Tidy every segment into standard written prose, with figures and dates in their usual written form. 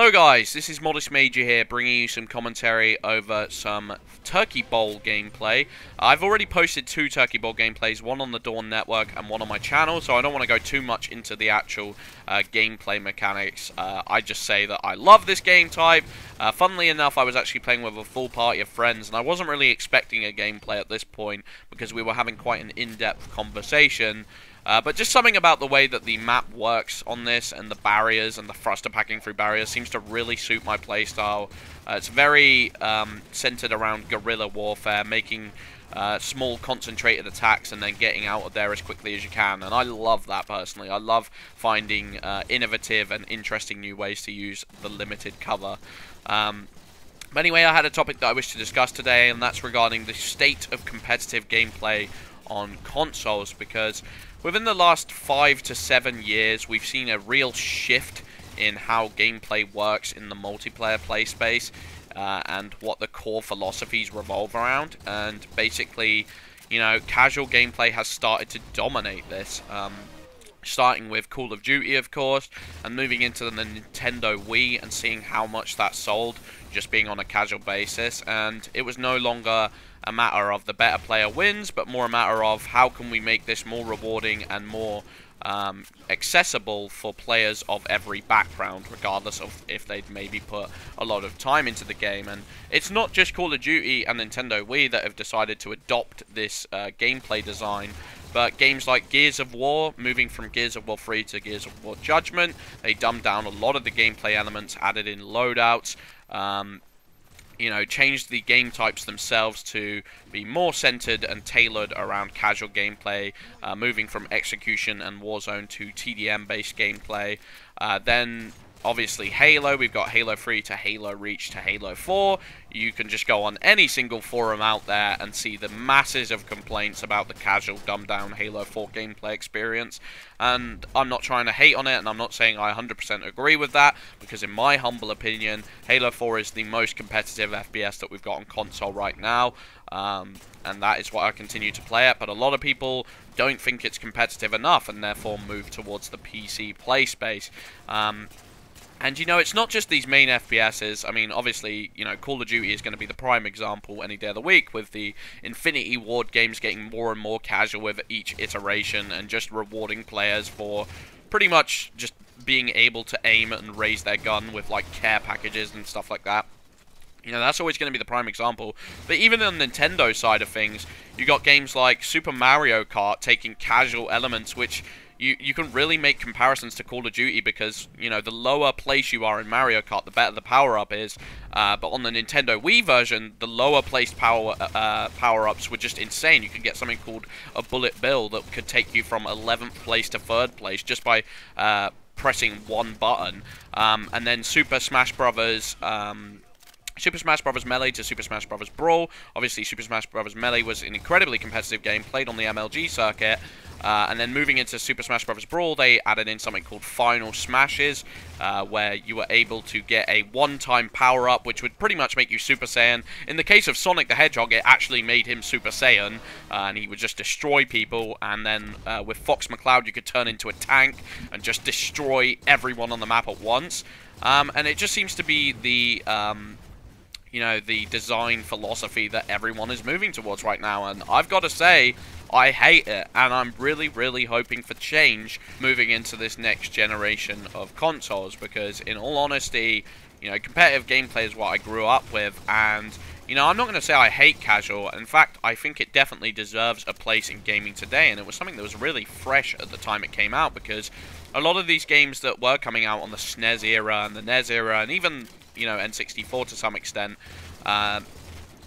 Hello guys, this is Modest Major here, bringing you some commentary over some Turkey Bowl gameplay. I've already posted 2 Turkey Bowl gameplays, one on the Dawn Network and one on my channel, so I don't want to go too much into the actual gameplay mechanics. I just say that I love this game type. Funnily enough, I was actually playing with a full party of friends, and I wasn't really expecting a gameplay at this point, because we were having quite an in-depth conversation. But just something about the way that the map works on this and the barriers and the thruster packing through barriers seems to really suit my playstyle. It's very centered around guerrilla warfare, making small concentrated attacks and then getting out of there as quickly as you can. And I love that personally. I love finding innovative and interesting new ways to use the limited cover. But anyway, I had a topic that I wish to discuss today, and that's regarding the state of competitive gameplay on consoles, because within the last 5 to 7 years, we've seen a real shift in how gameplay works in the multiplayer play space, and what the core philosophies revolve around. And basically, you know, casual gameplay has started to dominate this. Starting with Call of Duty, of course, and moving into the Nintendo Wii and seeing how much that sold just being on a casual basis. And it was no longer a matter of the better player wins, but more a matter of how can we make this more rewarding and more accessible for players of every background, regardless of if they'd maybe put a lot of time into the game. And it's not just Call of Duty and Nintendo Wii that have decided to adopt this gameplay design, but games like Gears of War, moving from Gears of War 3 to Gears of War Judgment, they dumbed down a lot of the gameplay elements, added in loadouts, you know, changed the game types themselves to be more centered and tailored around casual gameplay, moving from Execution and Warzone to TDM-based gameplay. Then, obviously, Halo. We've got Halo 3 to Halo Reach to Halo 4. You can just go on any single forum out there and see the masses of complaints about the casual, dumbed-down Halo 4 gameplay experience. And I'm not trying to hate on it, and I'm not saying I 100% agree with that, because in my humble opinion, Halo 4 is the most competitive FPS that we've got on console right now. And that is what I continue to play at, but a lot of people don't think it's competitive enough, and therefore move towards the PC play space. And, you know, it's not just these main FPSs. I mean, obviously, you know, Call of Duty is going to be the prime example any day of the week, with the Infinity Ward games getting more and more casual with each iteration, and just rewarding players for pretty much just being able to aim and raise their gun with, like, care packages and stuff like that. You know, that's always going to be the prime example. But even on the Nintendo side of things, you got games like Super Mario Kart taking casual elements, which you can really make comparisons to Call of Duty, because, you know, the lower place you are in Mario Kart, the better the power-up is. But on the Nintendo Wii version, the lower placed power-ups were just insane. You could get something called a Bullet Bill that could take you from 11th place to 3rd place just by pressing one button. And then Super Smash Bros. Super Smash Bros. Melee to Super Smash Bros. Brawl. Obviously, Super Smash Bros. Melee was an incredibly competitive game, played on the MLG circuit. And then moving into Super Smash Bros. Brawl, they added in something called Final Smashes, where you were able to get a one-time power-up, which would pretty much make you Super Saiyan. In the case of Sonic the Hedgehog, it actually made him Super Saiyan, and he would just destroy people. And then with Fox McCloud, you could turn into a tank and just destroy everyone on the map at once. And it just seems to be the you know, the design philosophy that everyone is moving towards right now, and I've got to say, I hate it, and I'm really, really hoping for change moving into this next generation of consoles, because in all honesty, you know, competitive gameplay is what I grew up with, and, you know, I'm not going to say I hate casual. In fact, I think it definitely deserves a place in gaming today, and it was something that was really fresh at the time it came out, because a lot of these games that were coming out on the SNES era and the NES era, and even, you know, N64 to some extent,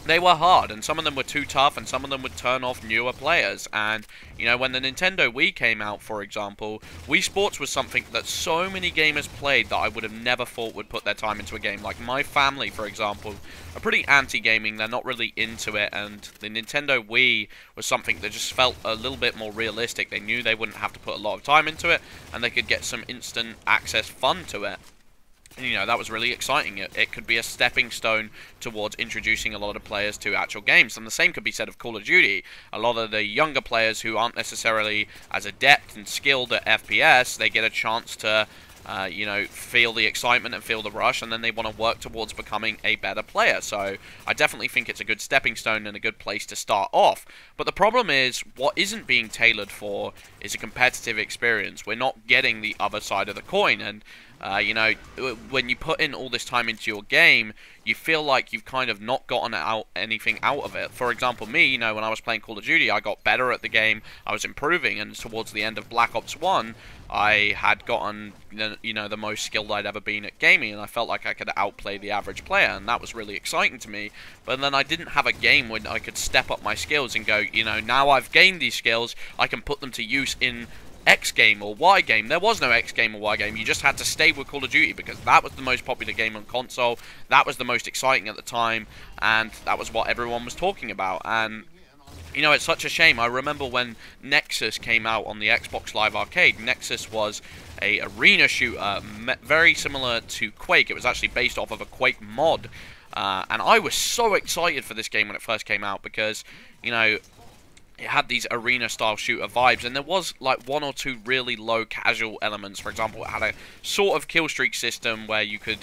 they were hard, and some of them were too tough, and some of them would turn off newer players. And, you know, when the Nintendo Wii came out, for example, Wii Sports was something that so many gamers played that I would have never thought would put their time into a game. Like, my family, for example, are pretty anti-gaming, they're not really into it, and the Nintendo Wii was something that just felt a little bit more realistic. They knew they wouldn't have to put a lot of time into it, and they could get some instant access fun to it. And, you know, that was really exciting. It could be a stepping stone towards introducing a lot of players to actual games. And the same could be said of Call of Duty. A lot of the younger players who aren't necessarily as adept and skilled at FPS, they get a chance to you know, feel the excitement and feel the rush, and then they want to work towards becoming a better player. So I definitely think it's a good stepping stone and a good place to start off. But the problem is, what isn't being tailored for is a competitive experience. We're not getting the other side of the coin, and you know, when you put in all this time into your game, you feel like you've kind of not gotten anything out of it. For example, me, you know, when I was playing Call of Duty, I got better at the game, I was improving, and towards the end of Black Ops 1, I had gotten, you know, the most skilled I'd ever been at gaming, and I felt like I could outplay the average player, and that was really exciting to me. But then I didn't have a game when I could step up my skills and go, you know, now I've gained these skills, I can put them to use in X game or Y game. There was no X game or Y game. You just had to stay with Call of Duty because that was the most popular game on console. That was the most exciting at the time, and that was what everyone was talking about. And you know, it's such a shame. I remember when Nexus came out on the Xbox Live Arcade. Nexus was a arena shooter, very similar to Quake. It was actually based off of a Quake mod, and I was so excited for this game when it first came out because, you know, it had these arena-style shooter vibes, and there was like one or two really low casual elements. For example, it had a sort of kill streak system where you could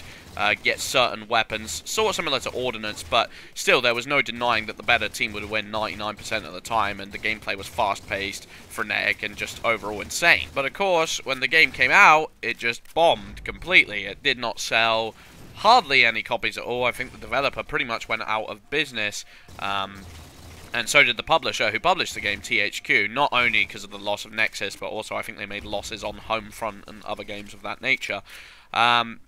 get certain weapons, sort of similar to Ordnance, but still there was no denying that the better team would win 99% of the time, and the gameplay was fast-paced, frenetic, and just overall insane. But of course, when the game came out, it just bombed completely. It did not sell hardly any copies at all. I think the developer pretty much went out of business. And so did the publisher who published the game, THQ, not only because of the loss of Nexus, but also I think they made losses on Homefront and other games of that nature. And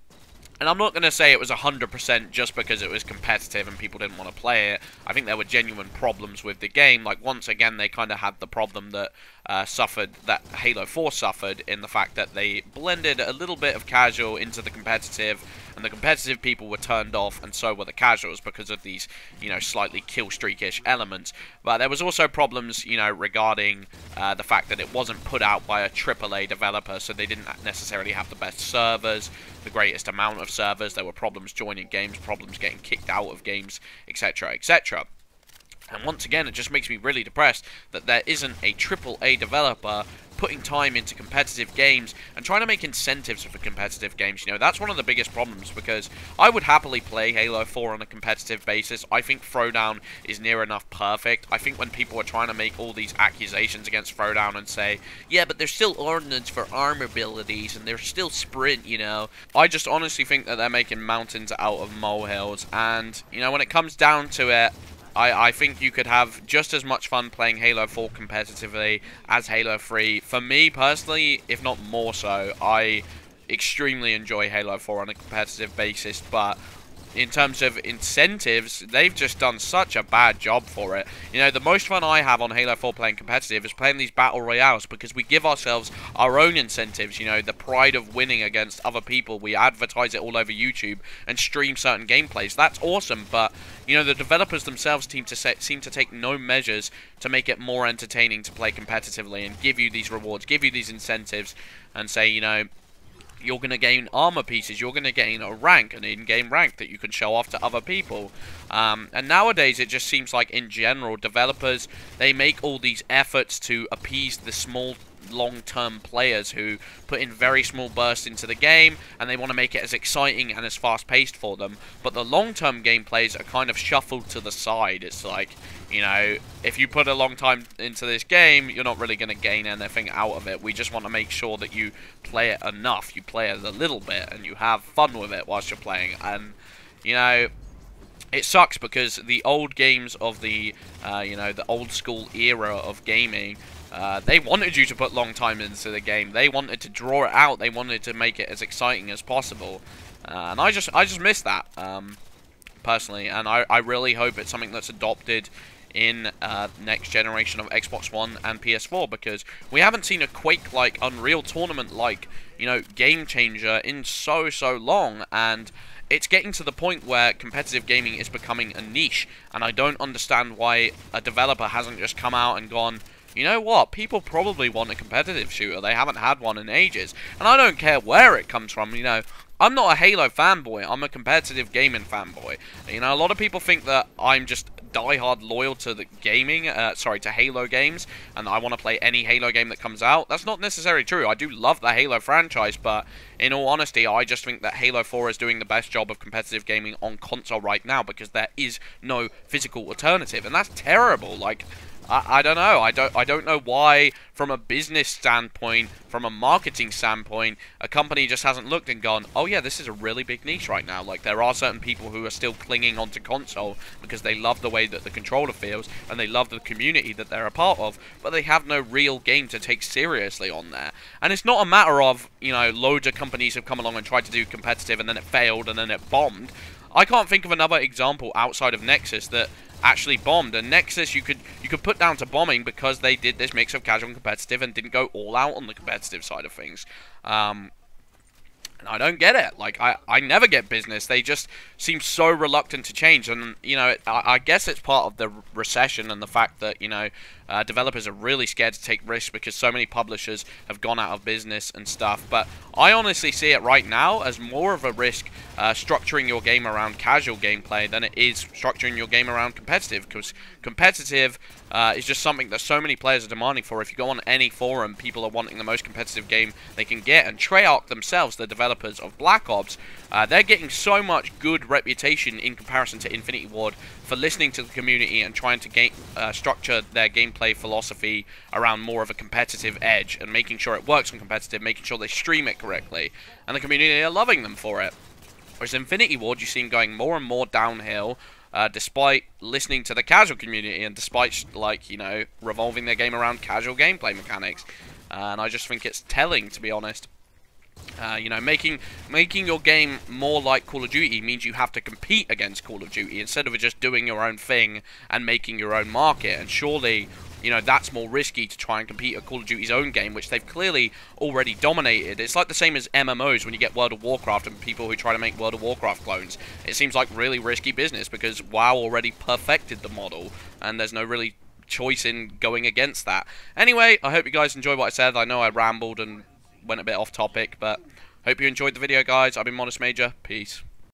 I'm not going to say it was 100% just because it was competitive and people didn't want to play it. I think there were genuine problems with the game. Like, once again, they kind of had the problem that that Halo 4 suffered, in the fact that they blended a little bit of casual into the competitive, and the competitive people were turned off, and so were the casuals because of these, you know, slightly kill streak-ish elements. But there was also problems, you know, regarding the fact that it wasn't put out by a AAA developer, so they didn't necessarily have the best servers, the greatest amount of servers. There were problems joining games, problems getting kicked out of games, etc., etc. And once again, it just makes me really depressed that there isn't a AAA developer putting time into competitive games and trying to make incentives for competitive games. You know, that's one of the biggest problems, because I would happily play Halo 4 on a competitive basis. I think Throwdown is near enough perfect. I think when people are trying to make all these accusations against Throwdown and say, yeah, but there's still ordnance for armor abilities and there's still sprint, you know, I just honestly think that they're making mountains out of molehills. And, you know, when it comes down to it, I think you could have just as much fun playing Halo 4 competitively as Halo 3. For me, personally, if not more so, I extremely enjoy Halo 4 on a competitive basis, but in terms of incentives, they've just done such a bad job for it. You know, the most fun I have on Halo 4 playing competitive is playing these battle royales, because we give ourselves our own incentives, you know, the pride of winning against other people. We advertise it all over YouTube and stream certain gameplays. That's awesome, but, you know, the developers themselves seem to take no measures to make it more entertaining to play competitively and give you these rewards, give you these incentives, and say, you know, you're going to gain armor pieces, you're going to gain a rank, an in-game rank that you can show off to other people. And nowadays, it just seems like, in general, developers, they make all these efforts to appease the small, long-term players who put in very small bursts into the game, and they want to make it as exciting and as fast-paced for them. But the long-term gameplays are kind of shuffled to the side. It's like, you know, if you put a long time into this game, you're not really going to gain anything out of it. We just want to make sure that you play it enough, you play it a little bit, and you have fun with it whilst you're playing. And, you know, it sucks because the old games of the, you know, the old school era of gaming, they wanted you to put long time into the game. They wanted to draw it out. They wanted to make it as exciting as possible. And I just miss that, personally. And I really hope it's something that's adopted in next generation of Xbox One and PS4, because we haven't seen a Quake-like, Unreal Tournament-like, you know, game changer in so long, and it's getting to the point where competitive gaming is becoming a niche, and I don't understand why a developer hasn't just come out and gone, you know what, people probably want a competitive shooter, they haven't had one in ages, and I don't care where it comes from, you know. I'm not a Halo fanboy, I'm a competitive gaming fanboy. You know, a lot of people think that I'm just diehard loyal to the gaming, to Halo games, and I want to play any Halo game that comes out. That's not necessarily true. I do love the Halo franchise, but in all honesty, I just think that Halo 4 is doing the best job of competitive gaming on console right now because there is no physical alternative, and that's terrible. Like, I don't know. I don't know why, from a business standpoint, from a marketing standpoint, a company just hasn't looked and gone, oh yeah, this is a really big niche right now. Like, there are certain people who are still clinging onto console because they love the way that the controller feels and they love the community that they're a part of, but they have no real game to take seriously on there. And it's not a matter of, you know, loads of companies have come along and tried to do competitive and then it failed and then it bombed. I can't think of another example outside of Nexus that actually bombed, and Nexus you could put down to bombing because they did this mix of casual and competitive and didn't go all out on the competitive side of things. And I don't get it. Like, I never get business. They just seem so reluctant to change, and, you know, I guess it's part of the recession and the fact that, you know, developers are really scared to take risks because so many publishers have gone out of business and stuff. But I honestly see it right now as more of a risk structuring your game around casual gameplay than it is structuring your game around competitive, because competitive is just something that so many players are demanding for. If you go on any forum, people are wanting the most competitive game they can get, and Treyarch themselves, the developers of Black Ops, they're getting so much good reputation in comparison to Infinity Ward for listening to the community and trying to structure their gameplay philosophy around more of a competitive edge and making sure it works on competitive, making sure they stream it correctly, and the community are loving them for it. Whereas Infinity Ward, you see them going more and more downhill, despite listening to the casual community and despite, like, you know, revolving their game around casual gameplay mechanics. And I just think it's telling, to be honest. You know, making your game more like Call of Duty means you have to compete against Call of Duty instead of just doing your own thing and making your own market. And surely, you know, that's more risky to try and compete at Call of Duty's own game, which they've clearly already dominated. It's like the same as MMOs when you get World of Warcraft and people who try to make World of Warcraft clones. It seems like really risky business because WoW already perfected the model and there's no really choice in going against that. Anyway, I hope you guys enjoyed what I said. I know I rambled and went a bit off topic, but hope you enjoyed the video, guys. I've been Modest Major. Peace.